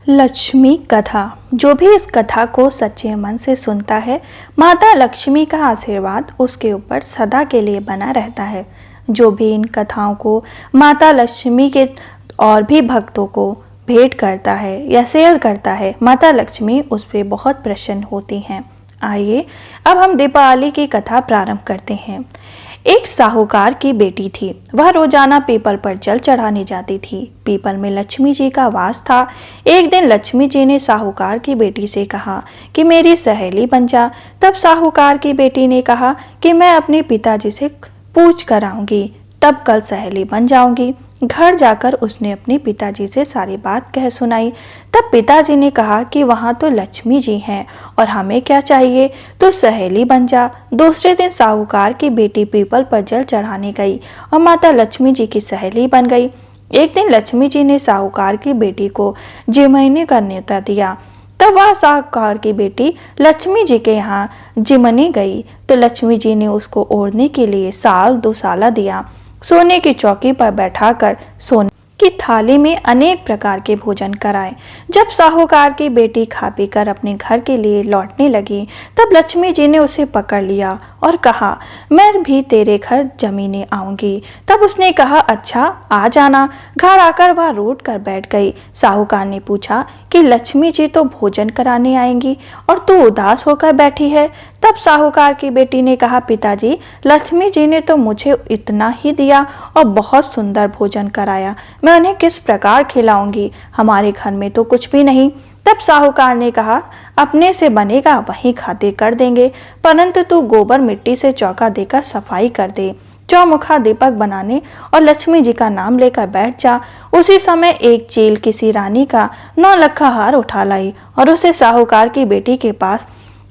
लक्ष्मी कथा। जो भी इस कथा को सच्चे मन से सुनता है, माता लक्ष्मी का आशीर्वाद उसके ऊपर सदा के लिए बना रहता है। जो भी इन कथाओं को माता लक्ष्मी के और भी भक्तों को भेंट करता है या शेयर करता है, माता लक्ष्मी उस पर बहुत प्रसन्न होती हैं। आइए अब हम दीपावली की कथा प्रारंभ करते हैं। एक साहूकार की बेटी थी। वह रोजाना पीपल पर जल चढ़ाने जाती थी। पीपल में लक्ष्मी जी का वास था। एक दिन लक्ष्मी जी ने साहूकार की बेटी से कहा कि मेरी सहेली बन जा। तब साहूकार की बेटी ने कहा कि मैं अपने पिताजी से पूछ कर आऊंगी, तब कल सहेली बन जाऊंगी। घर जाकर उसने अपने पिताजी से सारी बात कह सुनाई। तब पिताजी ने कहा कि वहाँ तो लक्ष्मी जी हैं और हमें क्या चाहिए, तो सहेली बन जा। दूसरे दिन साहूकार की बेटी पीपल पर जल चढ़ाने गई और माता लक्ष्मी जी की सहेली बन गई। एक दिन लक्ष्मी जी ने साहूकार की बेटी को जिमनी का न्योता दिया। तब वह साहूकार की बेटी लक्ष्मी जी के यहाँ जिमनी गई तो लक्ष्मी जी ने उसको ओढ़ने के लिए साल दुसाला दिया। सोने की चौकी पर बैठाकर सोने की थाली में अनेक प्रकार के भोजन कराए। जब साहूकार की बेटी खा पी कर अपने घर के लिए लौटने लगी, तब लक्ष्मी जी ने उसे पकड़ लिया और कहा, मैं भी तेरे घर जमीने आऊंगी। तब उसने कहा, अच्छा आ जाना। घर आकर वह रूठ कर बैठ गई। साहूकार ने पूछा कि लक्ष्मी जी तो भोजन कराने आएंगी और तू उदास होकर बैठी है। तब साहूकार की बेटी ने कहा, पिताजी लक्ष्मी जी ने तो मुझे इतना ही दिया और बहुत सुंदर भोजन कराया, मैं उन्हें किस प्रकार खिलाऊंगी, हमारे घर में तो कुछ भी नहीं। तब साहूकार ने कहा, अपने से बनेगा वही खातिर कर देंगे, परंतु तू गोबर मिट्टी से चौका देकर सफाई कर दे, चौमुखा दीपक बनाने और लक्ष्मी जी का नाम लेकर बैठ जा। उसी समय एक चील किसी रानी का 9 लखा हार उठा लाई और उसे साहूकार की बेटी के पास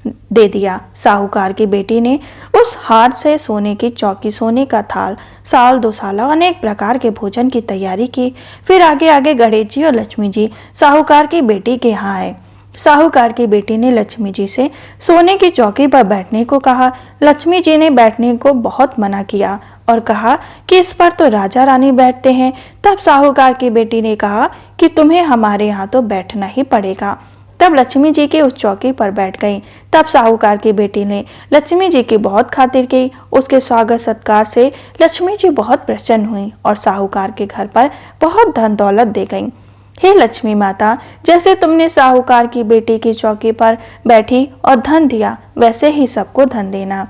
दे दिया। साहूकार की बेटी ने उस हार से सोने की चौकी, सोने का थाल, साल दुसाला, अनेक प्रकार के भोजन की तैयारी की। फिर आगे आगे गणेश जी और लक्ष्मी जी साहूकार की बेटी के यहाँ आए। साहूकार की बेटी ने लक्ष्मी जी से सोने की चौकी पर बैठने को कहा। लक्ष्मी जी ने बैठने को बहुत मना किया और कहा कि इस पर तो राजा रानी बैठते हैं। तब साहूकार की बेटी ने कहा कि तुम्हें हमारे यहाँ तो बैठना ही पड़ेगा। तब लक्ष्मी जी के उस चौकी पर बैठ गई। तब साहूकार की बेटी ने लक्ष्मी जी की बहुत खातिर की। उसके स्वागत सत्कार से लक्ष्मी जी बहुत प्रसन्न हुई और साहूकार के घर पर बहुत धन दौलत दे गई। हे लक्ष्मी माता, जैसे तुमने साहूकार की बेटी की चौकी पर बैठी और धन दिया, वैसे ही सबको धन देना।